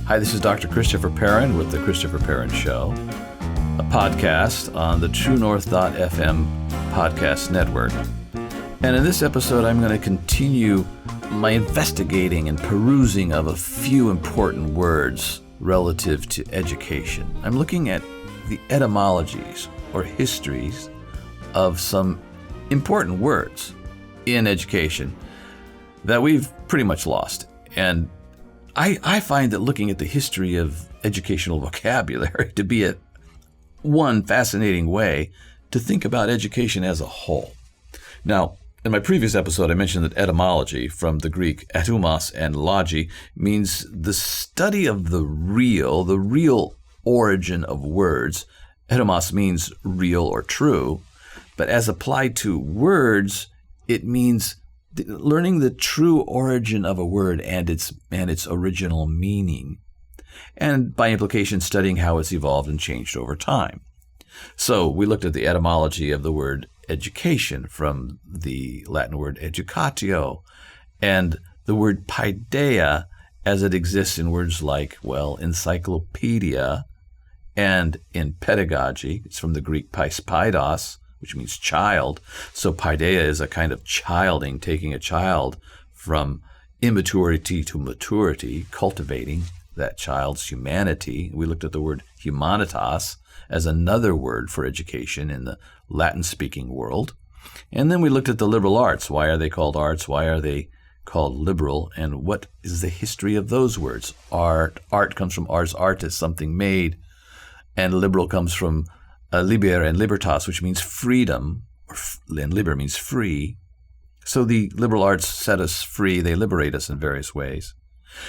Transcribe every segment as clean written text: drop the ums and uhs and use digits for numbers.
Hi, this is Dr. Christopher Perrin with The Christopher Perrin Show, a podcast on the TrueNorth.fm podcast network. And in this episode, I'm going to continue my investigating and perusing of a few important words relative to education. I'm looking at the etymologies or histories of some important words in education that we've pretty much lost. And I find that looking at the history of educational vocabulary to be one fascinating way to think about education as a whole. Now, in my previous episode, I mentioned that etymology, from the Greek etymos and logi, means the study of the real origin of words. Etymos means real or true, but as applied to words, it means learning the true origin of a word and its original meaning, and by implication studying how it's evolved and changed over time. So we looked at the etymology of the word education from the Latin word educatio, and the word paideia as it exists in words like, encyclopedia, and in pedagogy. It's from the Greek paidos, which means child. So paideia is a kind of childing, taking a child from immaturity to maturity, cultivating that child's humanity. We looked at the word humanitas as another word for education in the Latin-speaking world. And then we looked at the liberal arts. Why are they called arts? Why are they called liberal? And what is the history of those words? Art comes from ars artis, something made, and liberal comes from liber and libertas, which means freedom, and liber means free. So the liberal arts set us free. They liberate us in various ways.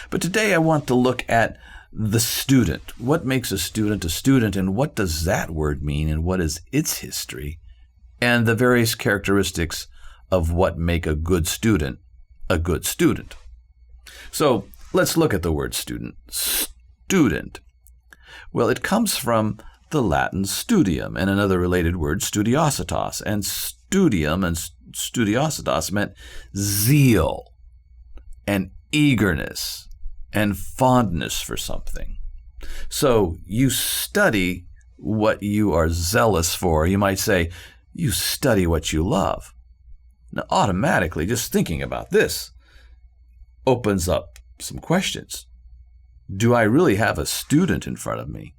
But today I want to look at the student. What makes a student, and what does that word mean, and what is its history, and the various characteristics of what make a good student a good student. So let's look at the word student. Student. Well, it comes from the Latin studium and another related word, studiositas. And studium and studiositas meant zeal and eagerness and fondness for something. So you study what you are zealous for. You might say, you study what you love. Now, automatically, just thinking about this opens up some questions. Do I really have a student in front of me?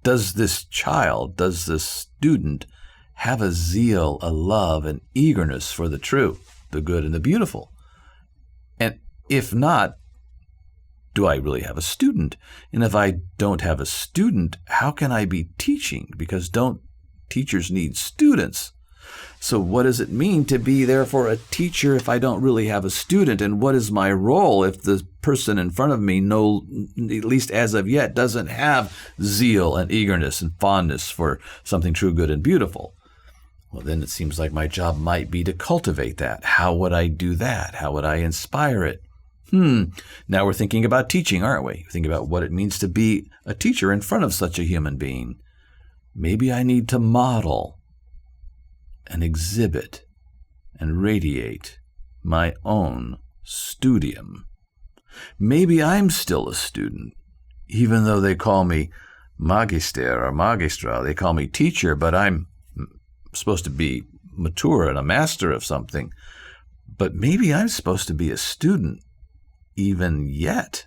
Does this student have a zeal, a love, an eagerness for the true, the good, and the beautiful? And if not, do I really have a student? And if I don't have a student, how can I be teaching? Because don't teachers need students? So what does it mean to be therefore a teacher if I don't really have a student? And what is my role if the person in front of me, at least as of yet, doesn't have zeal and eagerness and fondness for something true, good, and beautiful? Well, then it seems like my job might be to cultivate that. How would I do that? How would I inspire it? Now we're thinking about teaching, aren't we? Think about what it means to be a teacher in front of such a human being. Maybe I need to model and exhibit and radiate my own studium. Maybe I'm still a student, even though they call me magister or magistra. They call me teacher, but I'm supposed to be mature and a master of something. But maybe I'm supposed to be a student even yet.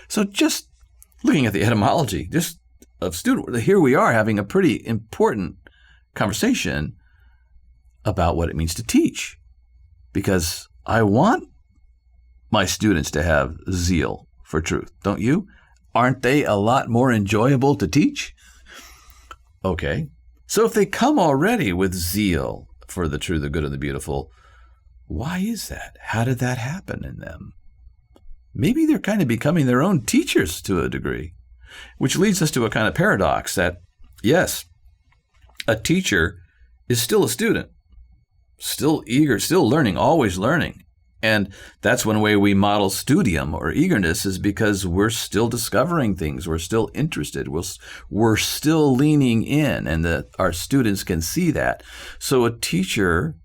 So just looking at the etymology just of student, here we are having a pretty important conversation about what it means to teach, because I want my students to have zeal for truth, don't you? Aren't they a lot more enjoyable to teach? Okay, so if they come already with zeal for the true, the good, and the beautiful, why is that? How did that happen in them? Maybe they're kind of becoming their own teachers to a degree, which leads us to a kind of paradox that, yes, a teacher is still a student, still eager, still learning, always learning. And that's one way we model studium or eagerness, is because we're still discovering things. We're still interested. We're still leaning in, and that our students can see that. So a teacher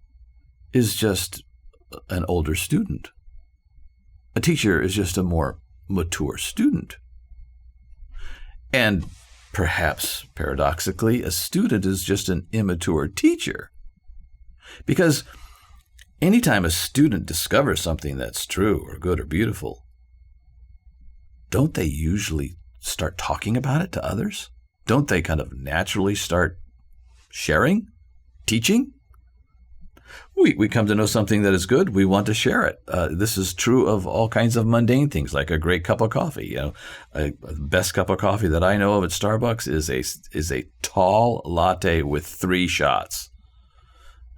is just an older student. A teacher is just a more mature student. And perhaps paradoxically, a student is just an immature teacher. Because anytime a student discovers something that's true or good or beautiful, don't they usually start talking about it to others? Don't they kind of naturally start sharing, teaching? We come to know something that is good. We want to share it. This is true of all kinds of mundane things, like a great cup of coffee. The best cup of coffee that I know of at Starbucks is a tall latte with 3 shots.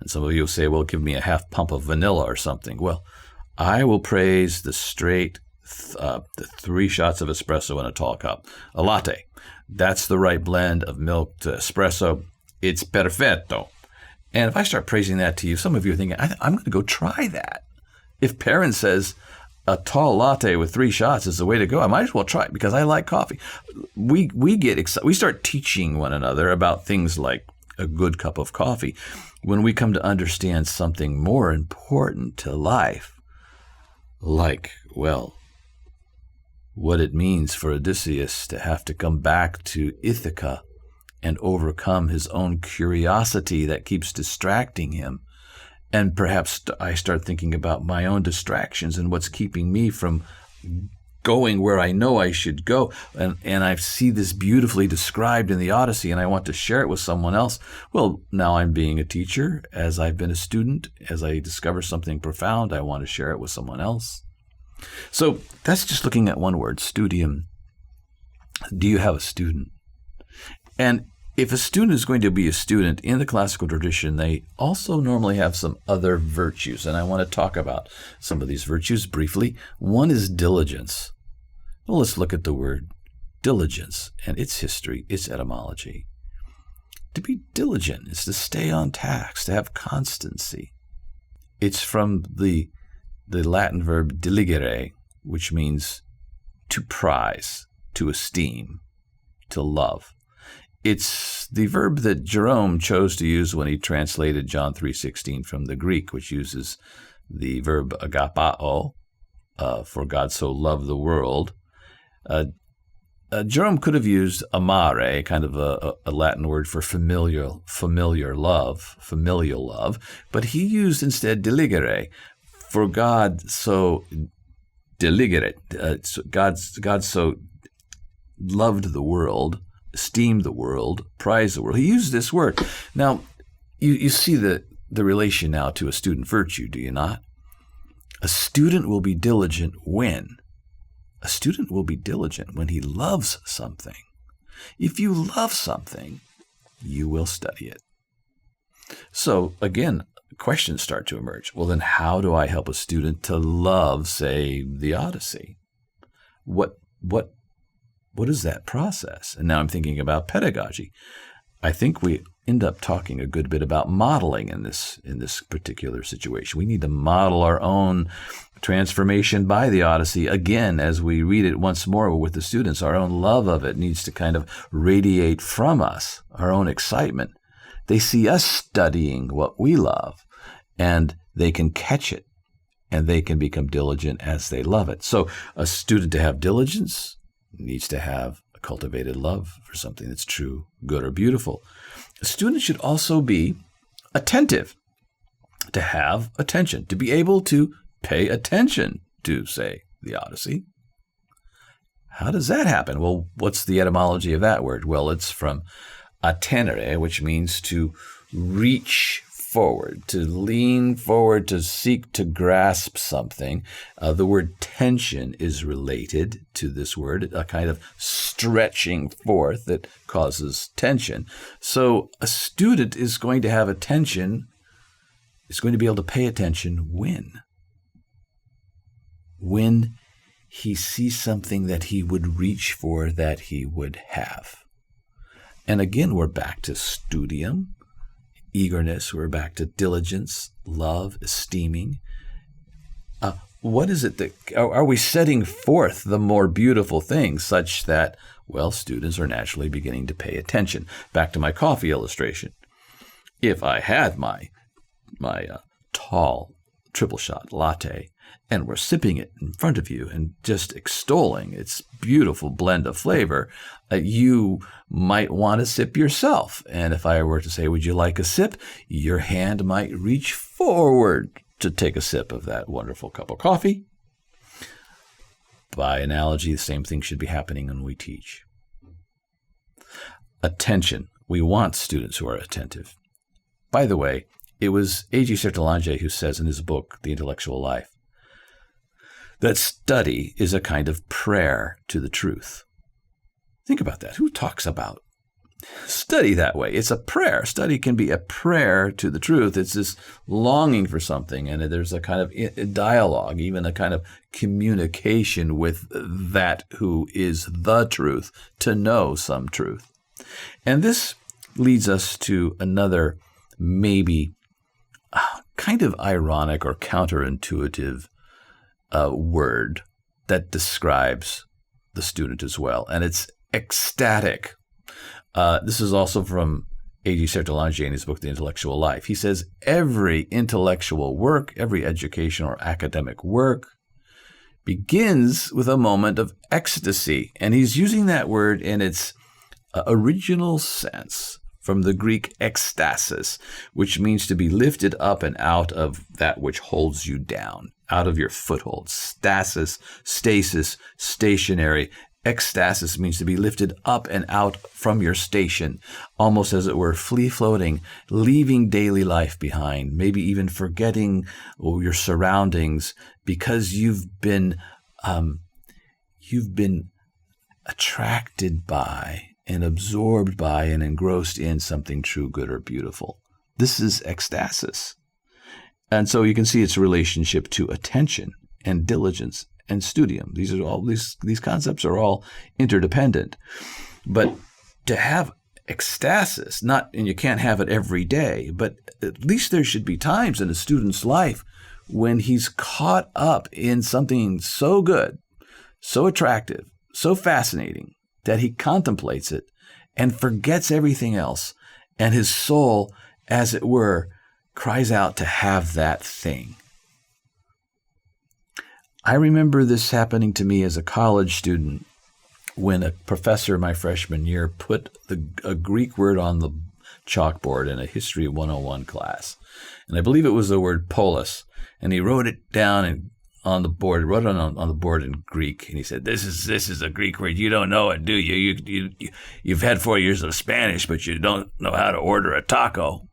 And some of you will say, well, give me a half pump of vanilla or something. Well, I will praise the straight, the 3 shots of espresso in a tall cup. A latte. That's the right blend of milk to espresso. It's perfetto. And if I start praising that to you, some of you are thinking, I'm going to go try that. If Perrin says a tall latte with 3 shots is the way to go, I might as well try it because I like coffee. We get excited. We start teaching one another about things like a good cup of coffee when we come to understand something more important to life, like, well, what it means for Odysseus to have to come back to Ithaca and overcome his own curiosity that keeps distracting him. And perhaps I start thinking about my own distractions and what's keeping me from going where I know I should go. And I see this beautifully described in the Odyssey, and I want to share it with someone else. Well, now I'm being a teacher. As I've been a student, as I discover something profound, I want to share it with someone else. So that's just looking at one word, studium. Do you have a student? And if a student is going to be a student in the classical tradition, they also normally have some other virtues. And I want to talk about some of these virtues briefly. One is diligence. Well, let's look at the word diligence and its history, its etymology. To be diligent is to stay on task, to have constancy. It's from the Latin verb diligere, which means to prize, to esteem, to love. It's the verb that Jerome chose to use when he translated John 3:16 from the Greek, which uses the verb agapao, for God so loved the world. Jerome could have used amare, kind of a Latin word for familial love, but he used instead diligere, for God so diligere, God so loved the world, esteemed the world, prized the world. He used this word. Now, you see the relation now to a student virtue, do you not? A student will be diligent when? A student will be diligent when he loves something. If you love something, you will study it. So, again, questions start to emerge. Well, then how do I help a student to love, say, the Odyssey? What is that process? And now I'm thinking about pedagogy. I think we end up talking a good bit about modeling in this particular situation. We need to model our own transformation by the Odyssey. Again, as we read it once more with the students, our own love of it needs to kind of radiate from us, our own excitement. They see us studying what we love, and they can catch it, and they can become diligent as they love it. So a student to have diligence needs to have a cultivated love for something that's true, good, or beautiful. A student should also be attentive, to have attention, to be able to pay attention to, say, the Odyssey. How does that happen? Well, what's the etymology of that word? Well, it's from attendere, which means to reach forward, to lean forward, to seek to grasp something. The word tension is related to this word, a kind of stretching forth that causes tension. So a student is going to have attention, is going to be able to pay attention when he sees something that he would reach for, that he would have. And again, we're back to studium, eagerness. We're back to diligence, love, esteeming. What is it that, are we setting forth the more beautiful things such that, well, students are naturally beginning to pay attention? Back to my coffee illustration. If I had my tall triple shot latte, and we're sipping it in front of you and just extolling its beautiful blend of flavor, you might want to sip yourself. And if I were to say, would you like a sip? Your hand might reach forward to take a sip of that wonderful cup of coffee. By analogy, the same thing should be happening when we teach. Attention. We want students who are attentive. By the way, it was A.G. Sertalange who says in his book, The Intellectual Life, that study is a kind of prayer to the truth. Think about that. Who talks about study that way? It's a prayer. Study can be a prayer to the truth. It's this longing for something, and there's a kind of dialogue, even a kind of communication with that who is the truth, to know some truth. And this leads us to another maybe kind of ironic or counterintuitive word that describes the student as well, and it's ecstatic. This is also from A.G. Sertalange in his book, The Intellectual Life. He says, every intellectual work, every educational or academic work begins with a moment of ecstasy. And he's using that word in its original sense from the Greek ekstasis, which means to be lifted up and out of that which holds you down, out of your foothold. Stasis, stationary. Ekstasis means to be lifted up and out from your station, almost as it were free-floating, leaving daily life behind, maybe even forgetting your surroundings because you've been attracted by and absorbed by and engrossed in something true, good, or beautiful. This is ecstasis. And so you can see its relationship to attention and diligence and studium. These concepts are all interdependent. But to have ecstasis, and you can't have it every day, but at least there should be times in a student's life when he's caught up in something so good, so attractive, so fascinating, that he contemplates it and forgets everything else, and his soul, as it were, cries out to have that thing. I remember this happening to me as a college student when a professor my freshman year put a Greek word on the chalkboard in a History 101 class. And I believe it was the word polis. And he wrote it down on the board, wrote it on the board in Greek. And he said, this is a Greek word. You don't know it, do you? You've had 4 years of Spanish, but you don't know how to order a taco.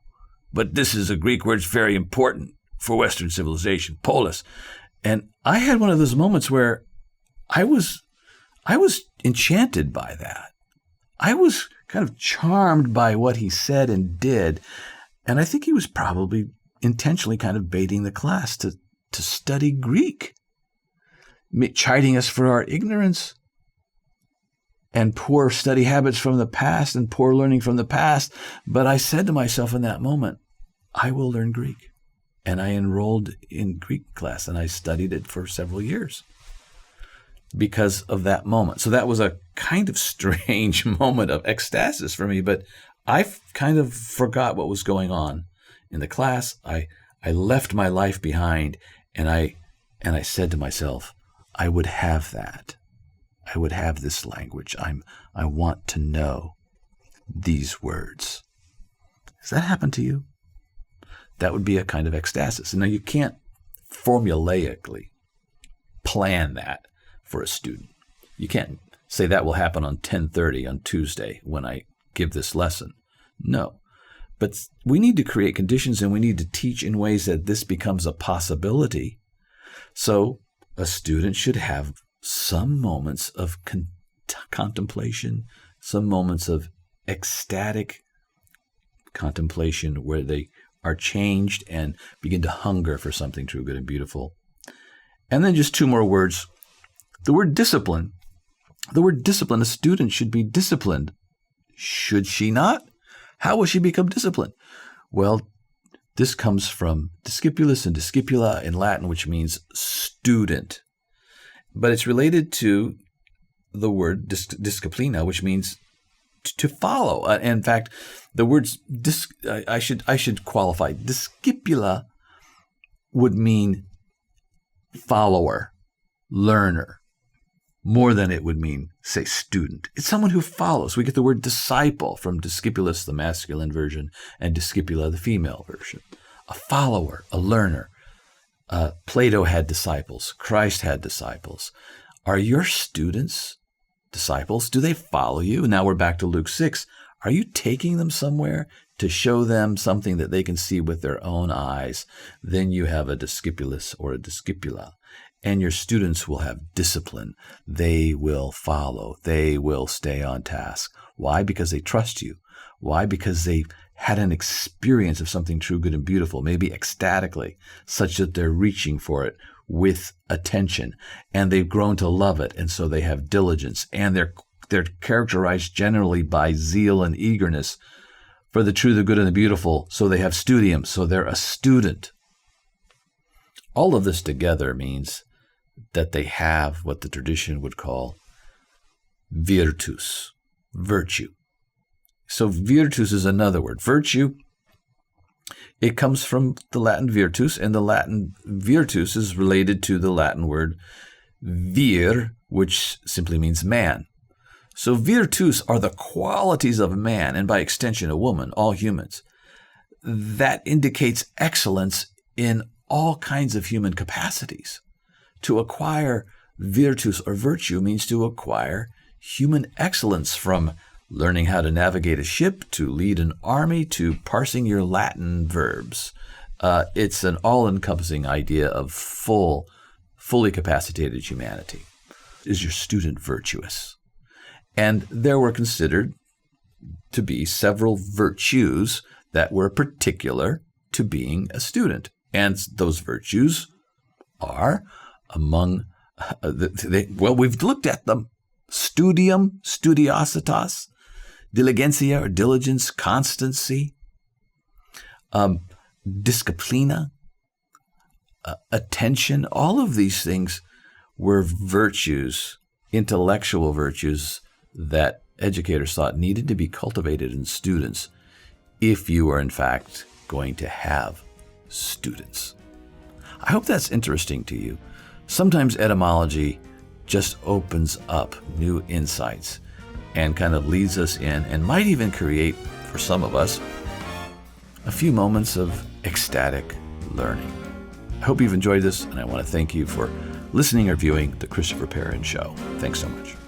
But this is a Greek word. It's very important for Western civilization, polis. And I had one of those moments where I was enchanted by that. I was kind of charmed by what he said and did. And I think he was probably intentionally kind of baiting the class to study Greek, chiding us for our ignorance and poor study habits from the past and poor learning from the past. But I said to myself in that moment, I will learn Greek. And I enrolled in Greek class, and I studied it for several years because of that moment. So that was a kind of strange moment of ecstasis for me, but I kind of forgot what was going on in the class. I left my life behind, and I said to myself, I would have that. I would have this language. I want to know these words. Has that happened to you? That would be a kind of ecstasis. Now, you can't formulaically plan that for a student. You can't say that will happen on 10:30 on Tuesday when I give this lesson. No. But we need to create conditions, and we need to teach in ways that this becomes a possibility. So a student should have some moments of contemplation, some moments of ecstatic contemplation where they are changed and begin to hunger for something true, good, and beautiful. And then just two more words. The word discipline. The word discipline, a student should be disciplined. Should she not? How will she become disciplined? Well, this comes from discipulus and discipula in Latin, which means student. But it's related to the word disciplina, which means to follow. In fact, the words I should qualify. Discipula would mean follower, learner, more than it would mean, say, student. It's someone who follows. We get the word disciple from discipulus, the masculine version, and discipula, the female version. A follower, a learner. Plato had disciples. Christ had disciples. Are your students disciples? Do they follow you? Now we're back to Luke 6. Are you taking them somewhere to show them something that they can see with their own eyes? Then you have a discipulus or a discipula. And your students will have discipline. They will follow. They will stay on task. Why? Because they trust you. Why? Because they had an experience of something true, good, and beautiful, maybe ecstatically, such that they're reaching for it with attention. And they've grown to love it, and so they have diligence. And they're characterized generally by zeal and eagerness for the true, the good, and the beautiful. So they have studium, so they're a student. All of this together means that they have what the tradition would call virtus, virtue. So virtus is another word. Virtue, it comes from the Latin virtus, and the Latin virtus is related to the Latin word vir, which simply means man. So virtus are the qualities of man, and by extension a woman, all humans. That indicates excellence in all kinds of human capacities. To acquire virtus or virtue means to acquire human excellence, from learning how to navigate a ship, to lead an army, to parsing your Latin verbs. It's an all-encompassing idea of fully capacitated humanity. Is your student virtuous? And there were considered to be several virtues that were particular to being a student. And those virtues are among, we've looked at them. Studium, studiositas, diligentia or diligence, constancy, disciplina, attention. All of these things were virtues, intellectual virtues that educators thought needed to be cultivated in students if you are in fact going to have students. I hope that's interesting to you. Sometimes etymology just opens up new insights and kind of leads us in, and might even create, for some of us, a few moments of ecstatic learning. I hope you've enjoyed this, and I want to thank you for listening or viewing The Christopher Perrin Show. Thanks so much.